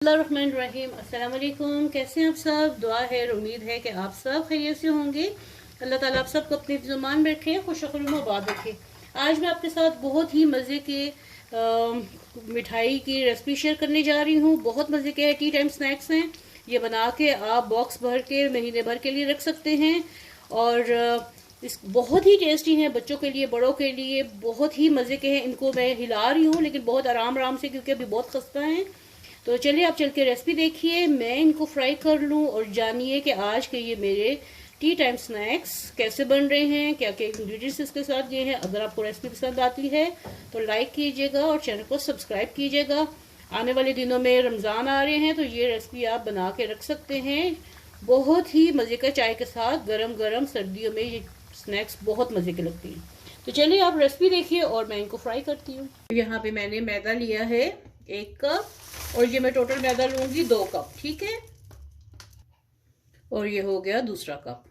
बिस्मिल्लाहिर्रहमानिर्रहीम। अस्सलाम वालेकुम। कैसे हैं आप सब? दुआ है और उम्मीद है कि आप सब खैरियत से होंगे। अल्लाह ताला आप सबको अपने ज़ुबान में रखे, खुशखुश आबाद रखे। आज मैं आपके साथ बहुत ही मज़े के मिठाई की रेसिपी शेयर करने जा रही हूँ। बहुत मज़े के टी टाइम स्नैक्स हैं। ये बना के आप बॉक्स भर के महीने भर के लिए रख सकते हैं और इस बहुत ही टेस्टी हैं। बच्चों के लिए, बड़ों के लिए बहुत ही मज़े के हैं। इनको मैं हिला रही हूँ लेकिन बहुत आराम आराम से, क्योंकि अभी बहुत खस्ता हैं। तो चलिए आप चल के रेसिपी देखिए, मैं इनको फ्राई कर लूँ और जानिए कि आज के ये मेरे टी टाइम स्नैक्स कैसे बन रहे हैं, क्या क्या इंग्रेडिएंट्स इसके साथ ये हैं। अगर आपको रेसिपी पसंद आती है तो लाइक कीजिएगा और चैनल को सब्सक्राइब कीजिएगा। आने वाले दिनों में रमज़ान आ रहे हैं तो ये रेसिपी आप बना के रख सकते हैं। बहुत ही मज़े का, चाय के साथ गरम गरम सर्दियों में ये स्नैक्स बहुत मज़े के लगती हैं। तो चलिए आप रेसिपी देखिए और मैं इनको फ्राई करती हूँ। यहाँ पे मैंने मैदा लिया है 1 कप और ये मैं टोटल मैदा लूंगी 2 कप, ठीक है। और ये हो गया दूसरा कप।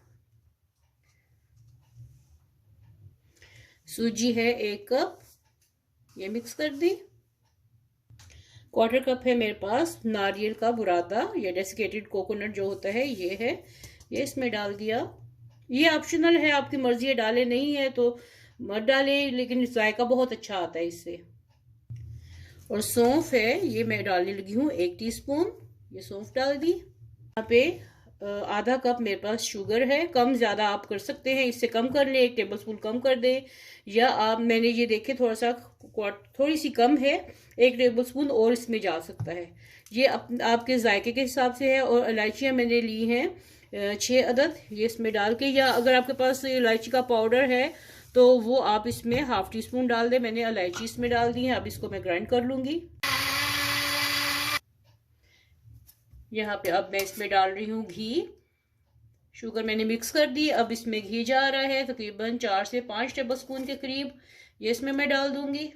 सूजी है 1 कप, ये मिक्स कर दी। 1/4 कप है मेरे पास नारियल का बुरादा या डेसिकेटेड कोकोनट जो होता है, ये है, ये इसमें डाल दिया। ये ऑप्शनल है, आपकी मर्जी है, डाले नहीं है तो मत डाले, लेकिन जायका बहुत अच्छा आता है इससे। और सौंफ है, ये मैं डालने लगी हूँ 1 टीस्पून, ये सौंफ डाल दी। यहाँ पे आधा कप मेरे पास शुगर है। कम ज़्यादा आप कर सकते हैं, इससे कम कर ले, 1 टेबलस्पून कम कर दे, या आप, मैंने ये देखे थोड़ा सा थोड़ी सी कम है, 1 टेबलस्पून और इसमें जा सकता है। ये आपके जायके के हिसाब से है। और इलायचियाँ मैंने ली हैं 6 अदद, ये इसमें डाल के, या अगर आपके पास इलायची का पाउडर है तो वो आप इसमें 1/2 टीस्पून डाल दें। मैंने इलायची इसमें डाल दी है। अब इसको मैं ग्राइंड कर लूंगी। यहाँ पे अब मैं इसमें डाल रही हूँ घी। शुगर मैंने मिक्स कर दी, अब इसमें घी जा रहा है तकरीबन 4 से 5 टेबलस्पून के करीब, ये इसमें मैं डाल दूंगी,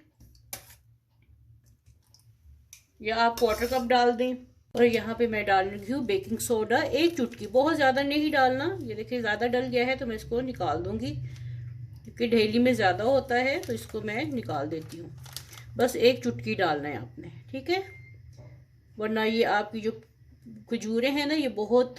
या आप 1/4 कप डाल दें। और यहाँ पे मैं डाल रही हूँ बेकिंग सोडा 1 चुटकी, बहुत ज़्यादा नहीं डालना। ये देखिए ज़्यादा डल गया है तो मैं इसको निकाल दूंगी, क्योंकि ढेली में ज़्यादा होता है तो इसको मैं निकाल देती हूँ। बस 1 चुटकी डालना है आपने, ठीक है, वरना ये आपकी जो खजूरें हैं ना, ये बहुत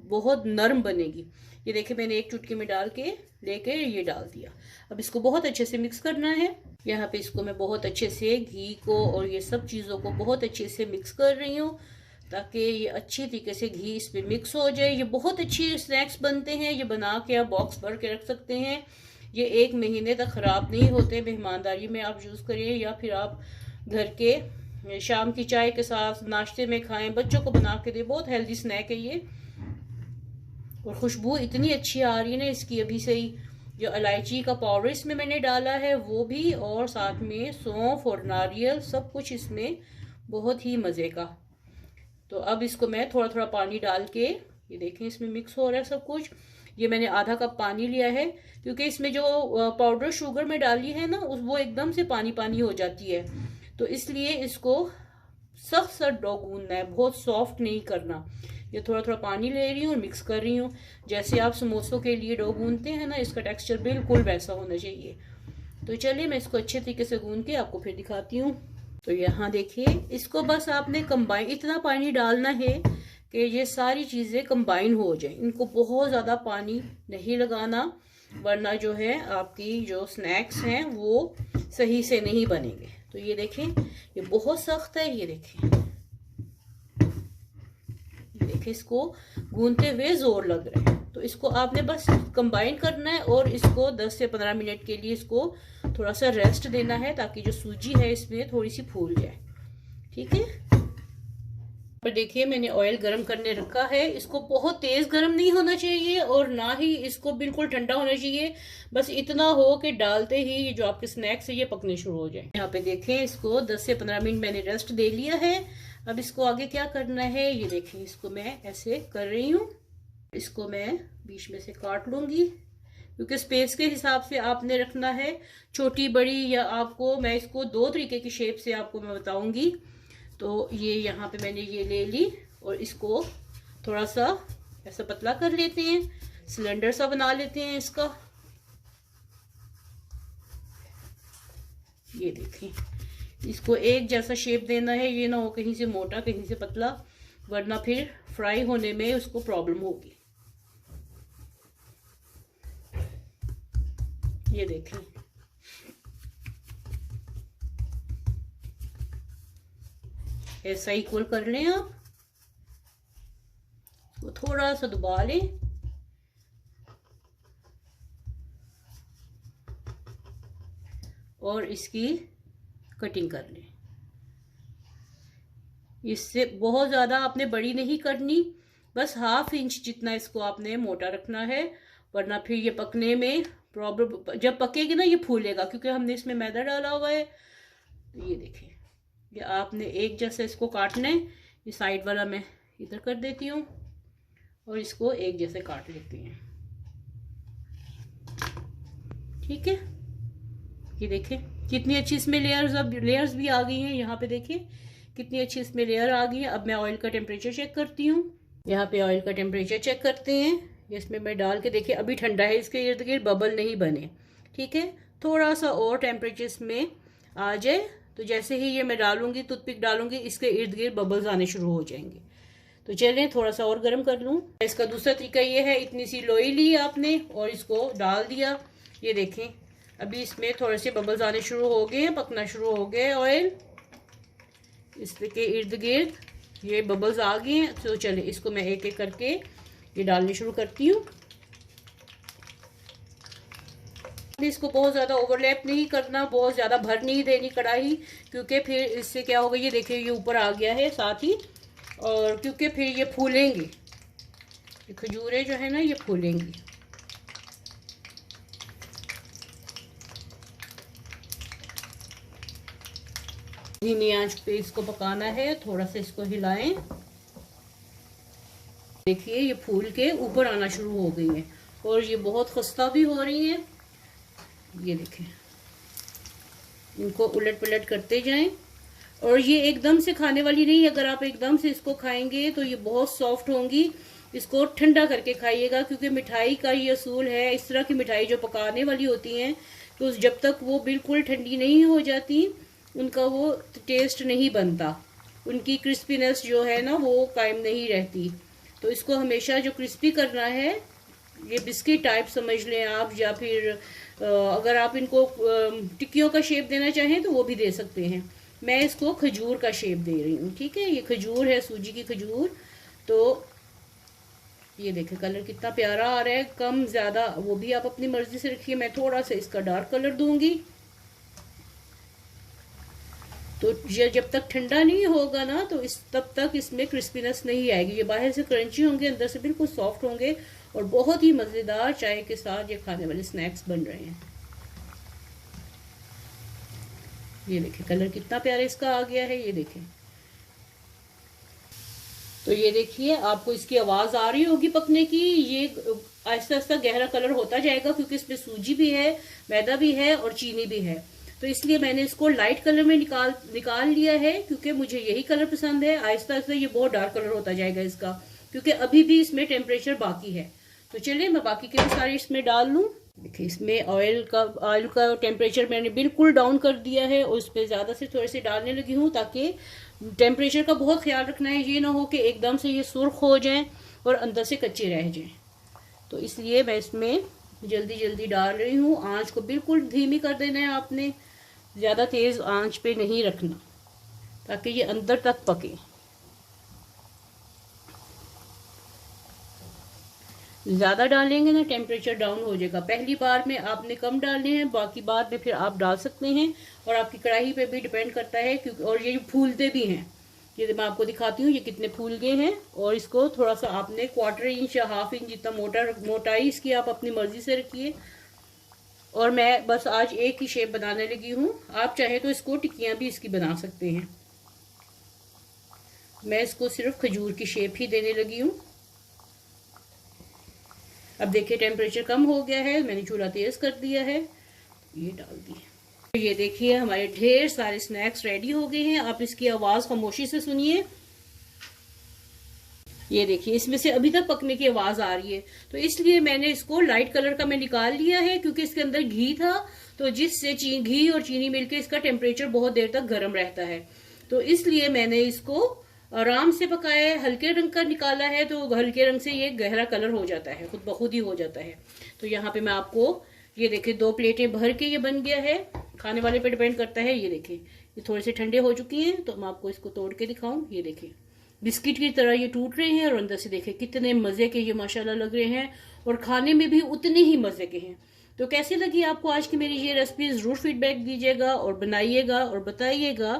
बहुत नरम बनेगी। ये देखिए मैंने 1 चुटकी में डाल के लेके ये डाल दिया। अब इसको बहुत अच्छे से मिक्स करना है। यहाँ पे इसको मैं बहुत अच्छे से घी को और ये सब चीज़ों को बहुत अच्छे से मिक्स कर रही हूँ, ताकि ये अच्छी तरीके से घी इसमें मिक्स हो जाए। ये बहुत अच्छी स्नैक्स बनते हैं, ये बना के आप बॉक्स भर के रख सकते हैं। ये 1 महीने तक ख़राब नहीं होते। मेहमानदारी में आप यूज़ करें या फिर आप घर के शाम की चाय के साथ नाश्ते में खाएं, बच्चों को बना के दें। बहुत हेल्दी स्नैक है ये। और खुशबू इतनी अच्छी आ रही है ना इसकी अभी से ही। जो इलायची का पाउडर इसमें मैंने डाला है वो भी, और साथ में सौंफ और नारियल, सब कुछ इसमें बहुत ही मज़े का। तो अब इसको मैं थोड़ा थोड़ा पानी डाल के, ये देखें इसमें मिक्स हो रहा है सब कुछ। ये मैंने आधा कप पानी लिया है, क्योंकि इसमें जो पाउडर शुगर में डाली है ना, वो एकदम से पानी पानी हो जाती है, तो इसलिए इसको सख्त सख्त डो गूंदना है, बहुत सॉफ्ट नहीं करना। ये थोड़ा थोड़ा पानी ले रही हूँ और मिक्स कर रही हूँ, जैसे आप समोसों के लिए डो गूंदते हैं ना, इसका टेक्सचर बिल्कुल वैसा होना चाहिए। तो चलिए मैं इसको अच्छे तरीके से गूंद के आपको फिर दिखाती हूँ। तो यहाँ देखिए, इसको बस आपने कंबाइन, इतना पानी डालना है कि ये सारी चीज़ें कंबाइन हो जाए। इनको बहुत ज़्यादा पानी नहीं लगाना, वरना जो है आपकी जो स्नैक्स हैं वो सही से नहीं बनेंगे। तो ये देखें, ये बहुत सख्त है, ये देखें, ये देखें, इसको गूंदते हुए जोर लग रहा है। तो इसको आपने बस कंबाइन करना है और इसको 10 से 15 मिनट के लिए इसको थोड़ा सा रेस्ट देना है, ताकि जो सूजी है इसमें थोड़ी सी फूल जाए, ठीक है। पर देखिए मैंने ऑयल गरम करने रखा है। इसको बहुत तेज गरम नहीं होना चाहिए और ना ही इसको बिल्कुल ठंडा होना चाहिए, बस इतना हो कि डालते ही ये जो आपके स्नैक्स है ये पकने शुरू हो जाए। यहाँ पे देखें, इसको 10 से 15 मिनट मैंने रेस्ट दे लिया है। अब इसको आगे क्या करना है, ये देखें, इसको मैं ऐसे कर रही हूँ, इसको मैं बीच में से काट लूंगी, क्योंकि स्पेस के हिसाब से आपने रखना है, छोटी बड़ी, या आपको, मैं इसको 2 तरीके की शेप से आपको मैं बताऊंगी। तो ये यहाँ पे मैंने ये ले ली और इसको थोड़ा सा ऐसा पतला कर लेते हैं, सिलेंडर सा बना लेते हैं इसका। ये देखें, इसको एक जैसा शेप देना है, ये ना हो कहीं से मोटा कहीं से पतला, वरना फिर फ्राई होने में उसको प्रॉब्लम होगी। ये देखें, ऐसा इक्वल कर लें आप, इसको थोड़ा सा दबा लें और इसकी कटिंग कर लें। इससे बहुत ज़्यादा आपने बड़ी नहीं करनी, बस 1/2 इंच जितना इसको आपने मोटा रखना है, वरना फिर ये पकने में प्रॉब्लम, जब पकेगी ना ये फूलेगा, क्योंकि हमने इसमें मैदा डाला हुआ है। तो ये देखिए, ये आपने एक जैसे इसको काटना है। ये साइड वाला मैं इधर कर देती हूँ और इसको एक जैसे काट लेती हैं, ठीक है। ये देखें कितनी अच्छी इसमें लेयर्स भी आ गई हैं। यहाँ पे देखिए कितनी अच्छी इसमें लेयर आ गई है। अब मैं ऑयल का टेम्परेचर चेक करती हूँ। यहाँ पे ऑयल का टेम्परेचर चेक करते हैं। इसमें मैं डाल के देखिए, अभी ठंडा है, इसके इर्द गिर्द बबल नहीं बने, ठीक है। थोड़ा सा और टेम्परेचर इसमें आ जाए तो जैसे ही ये मैं डालूंगी, टूथपिक डालूंगी, इसके इर्द गिर्द बबल्स आने शुरू हो जाएंगे। तो चलें थोड़ा सा और गर्म कर लूँ। इसका दूसरा तरीका ये है, इतनी सी लोई ली आपने और इसको डाल दिया। ये देखें अभी इसमें थोड़े से बबल्स आने शुरू हो गए, पकना शुरू हो गए ऑयल, इसके इर्द गिर्द ये बबल्स आ गए हैं। तो चले इसको मैं एक एक करके ये डालने शुरू करती हूँ। इसको बहुत ज़्यादा ओवरलैप नहीं करना, बहुत ज़्यादा भर नहीं देनी कढ़ाई, क्योंकि फिर इससे क्या होगा, ये देखिए ये ऊपर आ गया है साथ ही, और क्योंकि फिर ये फूलेंगी, ये खजूरें जो है ना ये फूलेंगी। धीमी आंच पे इसको पकाना है, थोड़ा सा इसको हिलाएं। देखिए ये फूल के ऊपर आना शुरू हो गई है और ये बहुत खस्ता भी हो रही है। ये देखें, इनको उलट पलट करते जाएं। और ये एकदम से खाने वाली नहीं, अगर आप एकदम से इसको खाएंगे तो ये बहुत सॉफ्ट होंगी। इसको ठंडा करके खाइएगा, क्योंकि मिठाई का ये असूल है, इस तरह की मिठाई जो पकाने वाली होती हैं तो जब तक वो बिल्कुल ठंडी नहीं हो जाती उनका वो टेस्ट नहीं बनता, उनकी क्रिस्पीनेस जो है ना वो कायम नहीं रहती। तो इसको हमेशा जो क्रिस्पी करना है, ये बिस्किट टाइप समझ लें आप, या फिर अगर आप इनको टिक्कियों का शेप देना चाहें तो वो भी दे सकते हैं। मैं इसको खजूर का शेप दे रही हूँ, ठीक है। ये खजूर है, सूजी की खजूर। तो ये देखें कलर कितना प्यारा आ रहा है, कम ज़्यादा वो भी आप अपनी मर्जी से रखिए। मैं थोड़ा सा इसका डार्क कलर दूंगी। तो जब तक ठंडा नहीं होगा ना तो तब तक इसमें क्रिस्पीनेस नहीं आएगी। ये बाहर से क्रंची होंगे, अंदर से बिल्कुल सॉफ्ट होंगे और बहुत ही मज़ेदार चाय के साथ ये खाने वाले स्नैक्स बन रहे हैं। ये देखें कलर कितना प्यारा इसका आ गया है, ये देखें। तो ये देखिए आपको इसकी आवाज़ आ रही होगी पकने की। ये आहिस्ता आहिस्ता गहरा कलर होता जाएगा, क्योंकि इसमें सूजी भी है, मैदा भी है और चीनी भी है। तो इसलिए मैंने इसको लाइट कलर में निकाल लिया है, क्योंकि मुझे यही कलर पसंद है। आहिस्ता आहिस्ता ये बहुत डार्क कलर होता जाएगा इसका, क्योंकि अभी भी इसमें टेम्परेचर बाकी है। तो चलिए मैं बाकी के सारे इसमें डाल लूँ। देखिए इसमें ऑयल का टेम्परेचर मैंने बिल्कुल डाउन कर दिया है और उस पर ज़्यादा से थोड़े से डालने लगी हूँ, ताकि टेम्परेचर का बहुत ख्याल रखना है। ये ना हो कि एकदम से ये सुर्ख हो जाए और अंदर से कच्चे रह जाएं। तो इसलिए मैं इसमें जल्दी जल्दी डाल रही हूँ। आंच को बिल्कुल धीमी कर देना है आपने, ज़्यादा तेज़ आंच पे नहीं रखना, ताकि ये अंदर तक पके। ज़्यादा डालेंगे ना टेम्परेचर डाउन हो जाएगा। पहली बार में आपने कम डालने हैं, बाकी बार में फिर आप डाल सकते हैं, और आपकी कढ़ाई पे भी डिपेंड करता है। क्योंकि और ये फूलते भी हैं, ये मैं आपको दिखाती हूँ ये कितने फूल गए हैं। और इसको थोड़ा सा आपने 1/4 इंच या 1/2 इंच जितना मोटाई इसकी आप अपनी मर्जी से रखिए। और मैं बस आज एक ही शेप बनाने लगी हूँ, आप चाहे तो इसको टिक्कियाँ भी इसकी बना सकते हैं। मैं इसको सिर्फ खजूर की शेप ही देने लगी हूँ। अब देखिए टेम्परेचर कम हो गया है, मैंने चूल्हा तेज कर दिया है, ये डाल दिए। ये देखिए हमारे ढेर सारे स्नैक्स रेडी हो गए हैं। आप इसकी आवाज़ खामोशी से सुनिए। ये देखिए इसमें से अभी तक पकने की आवाज आ रही है, तो इसलिए मैंने इसको लाइट कलर का मैं निकाल लिया है, क्योंकि इसके अंदर घी था, तो जिससे घी और चीनी मिलके इसका टेम्परेचर बहुत देर तक गर्म रहता है, तो इसलिए मैंने इसको आराम से पकाया है। हल्के रंग का निकाला है तो हल्के रंग से ये गहरा कलर हो जाता है, खुद ब खुद ही हो जाता है। तो यहाँ पे मैं आपको ये देखिए 2 प्लेटें भर के ये बन गया है, खाने वाले पे डिपेंड करता है। ये देखिए ये थोड़े से ठंडे हो चुकी हैं, तो मैं आपको इसको तोड़ के दिखाऊं। ये देखिए बिस्किट की तरह ये टूट रहे हैं और अंदर से देखिए कितने मजे के ये माशाल्लाह लग रहे हैं, और खाने में भी उतने ही मजे के हैं। तो कैसी लगी आपको आज की मेरी ये रेसिपी, जरूर फीडबैक दीजिएगा और बनाइएगा और बताइएगा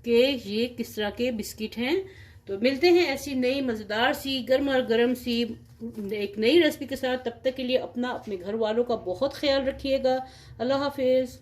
कि ये किस तरह के बिस्किट हैं। तो मिलते हैं ऐसी नई मजेदार सी गर्मा गर्म सी एक नई रेसिपी के साथ। तब तक के लिए अपना अपने घर वालों का बहुत ख्याल रखिएगा। अल्लाह हाफिज।